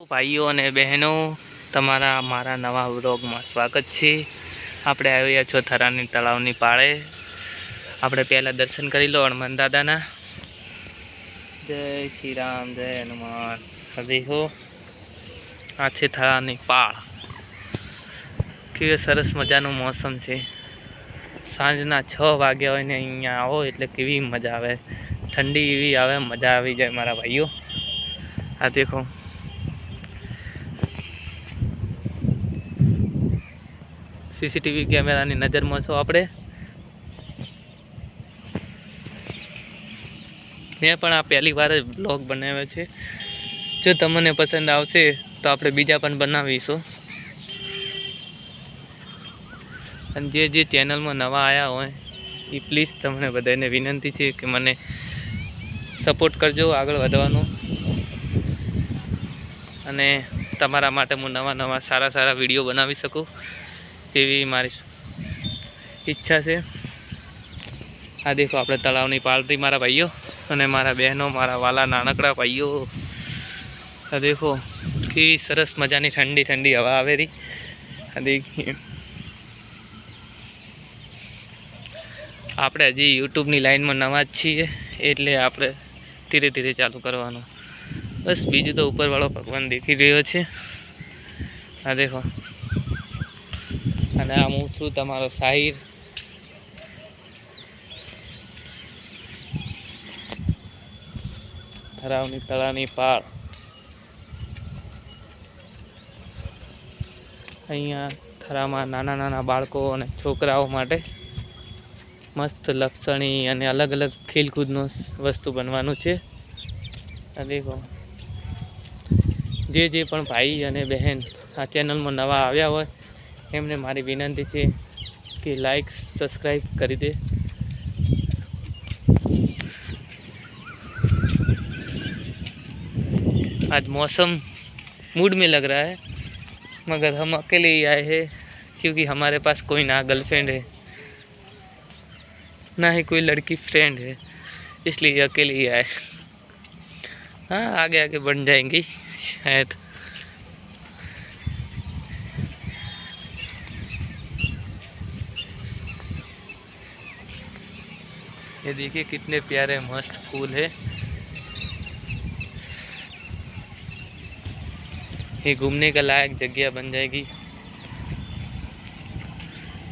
ભાઈઓ અને બહેનો, તમારા મારા નવા વ્લોગમાં સ્વાગત છે। આપણે આવ્યા છો થરાની તળાવની પાળે। આપણે પહેલાં દર્શન કરી લો હનુમાન દાદાના। જય શ્રી રામ, જય હનુમાન। દેખો આ છે થરાની પાળ। કેવી સરસ મજાનું મોસમ છે। સાંજના 6 વાગ્યા હોય ને અહીંયા આવો એટલે કેવી મજા આવે, ઠંડી એવી આવે, મજા આવી જાય મારા ભાઈઓ। આ દેખો સીસીટીવી કેમેરાની નજરમાં છો આપણે। મેં પણ આ પહેલી વાર જ બ્લોગ બનાવ્યો છે। જો તમને પસંદ આવશે તો આપણે બીજા પણ બનાવીશું। અને જે ચેનલમાં નવા આવ્યા હોય એ પ્લીઝ તમને બધાને વિનંતી છે કે મને સપોર્ટ કરજો આગળ વધવાનું। અને તમારા માટે હું નવા સારા વિડીયો બનાવી શકું એવી મારી ઈચ્છા છે। આ દેખો આપણે તળાવની પાળથી મારા ભાઈઓ અને મારા બહેનો, મારા વાલા નાનકડા ભાઈઓ। આ દેખો કેવી સરસ મજાની ઠંડી હવા આવેલી। આ દેખીએ આપણે હજી યુટ્યુબની લાઈનમાં નવા જ છીએ એટલે આપણે ધીરે ધીરે ચાલુ કરવાનું। બસ બીજું તો ઉપરવાળો ભગવાન દેખી રહ્યો છે। આ દેખો અને આ હું છું તમારો સાહિર। થરાવની તળાવની પાળ। અહીંયા થરામાં નાના બાળકો અને છોકરાઓ માટે મસ્ત લપસણી અને અલગ ખેલકૂદનું વસ્તુ બનવાનું છે। આ દેખો જે પણ ભાઈ અને બહેન આ ચેનલમાં નવા આવ્યા હોય એમને મારી વિનંતી છે कि लाइक सब्सक्राइब कर दे। आज मौसम मूड में लग रहा है मगर हम अकेले ही आए हैं क्योंकि हमारे पास कोई ना गर्लफ्रेंड है ना ही कोई लड़की फ्रेंड है, इसलिए अकेले ही आए। हाँ आगे बढ़ जाएंगी शायद। ये देखिए कितने प्यारे मस्त फूल है। ये घूमने का लायक जगह बन जाएगी।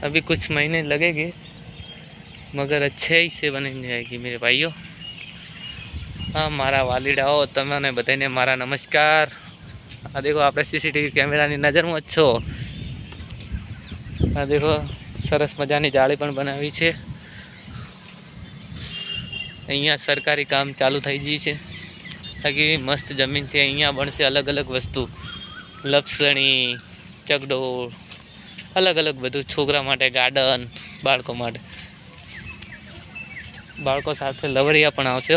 अभी कुछ महीने लगेंगे मगर अच्छे ही से बन जाएगी मेरे भाइयों। हाँ मारा वालीडाओ तमने बताइने मारा नमस्कार। आ देखो आप सीसीटीवी कैमरा ની નજરમાં જ છો। આ देखो સરસ મજાની જાળી પણ બનાવી છે। અહીંયા સરકારી કામ ચાલુ થઈ ગઈ છે। બાકી મસ્ત જમીન છે। અહીંયા બનશે અલગ વસ્તુ, લપસણી, ચકડોળ, અલગ બધું છોકરા માટે, ગાર્ડન, બાળકો માટે। બાળકો સાથે લવરિયા પણ આવશે,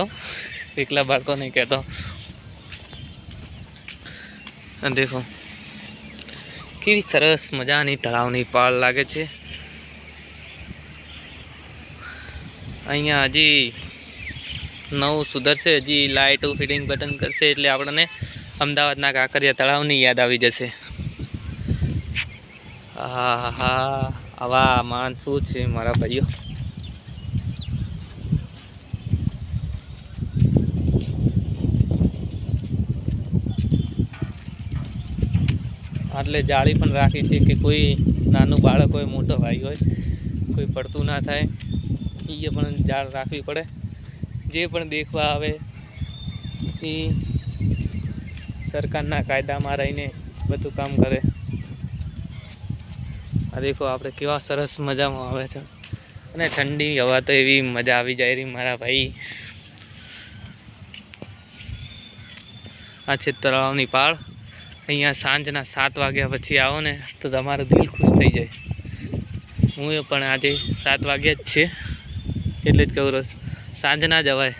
એકલા બાળકો નહીં કહેતો। દેખો કેવી સરસ મજાની તળાવની પાળ લાગે છે। અહીંયા હજી નવું સુધરશે, હજી લાઇટો ફિટિંગ બટન કરશે એટલે આપણને અમદાવાદના કાંકરિયા તળાવની યાદ આવી જશે। હા આવા માન શું છે મારા ભાઈઓ। એટલે જાળી પણ રાખી છે કે કોઈ નાનું બાળક હોય, મોટો ભાઈ હોય, કોઈ પડતું ના થાય એ પણ જાળ રાખવી પડે। જે પણ દેખવા આવે એ સરકારના કાયદામાં રહીને બધું કામ કરે। આ દેખો આપણે કેવા સરસ મજામાં આવે છે અને ઠંડી હવા તો એવી મજા આવી જાય રહી મારા ભાઈ। આ છે તળાવની પાળ। અહીંયા સાંજના 7 વાગ્યા પછી આવો ને તો તમારું દિલ ખુશ થઈ જાય। હું પણ આજે 7 વાગ્યા જ છે એટલે જ કહું રસ સાંજના જવાય।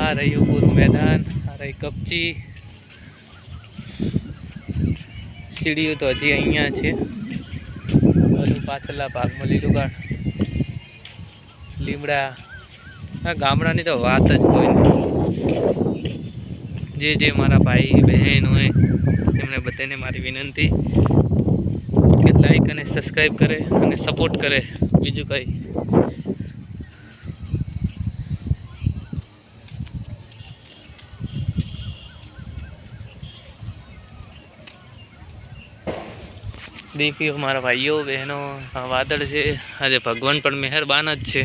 આ રહ્યું પૂરું મેદાન, આ રહી કપચી, સીડીઓ તો હજી અહીંયા છે। બધું પાછળના ભાગમાં લીલુંગાડ, લીમડા। આ ગામડાની તો વાત જ કોઈ નહીં। જે મારા ભાई બહેન હોય એમને બધાને મારી વિનંતી કે લાઈક અને સબસ્ક્રાઈબ કરે અને સપોર્ટ કરે, બીજું કંઈ देखियो मारा भाइयों बहनों आ वादळ છે આજે ભગવાન પણ મહેરબાન જ છે।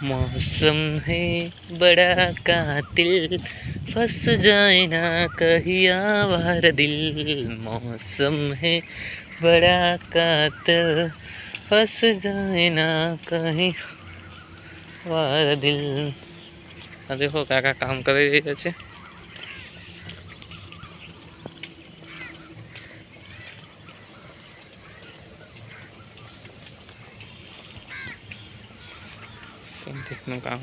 मौसम है बड़ा कातिल फंस जाए ना कहीं आवार दिल, मौसम है बड़ा कातिल फंस जाए ना कहीं आवार दिल। देखो काका काम કરી રહ્યા છે। નું કામ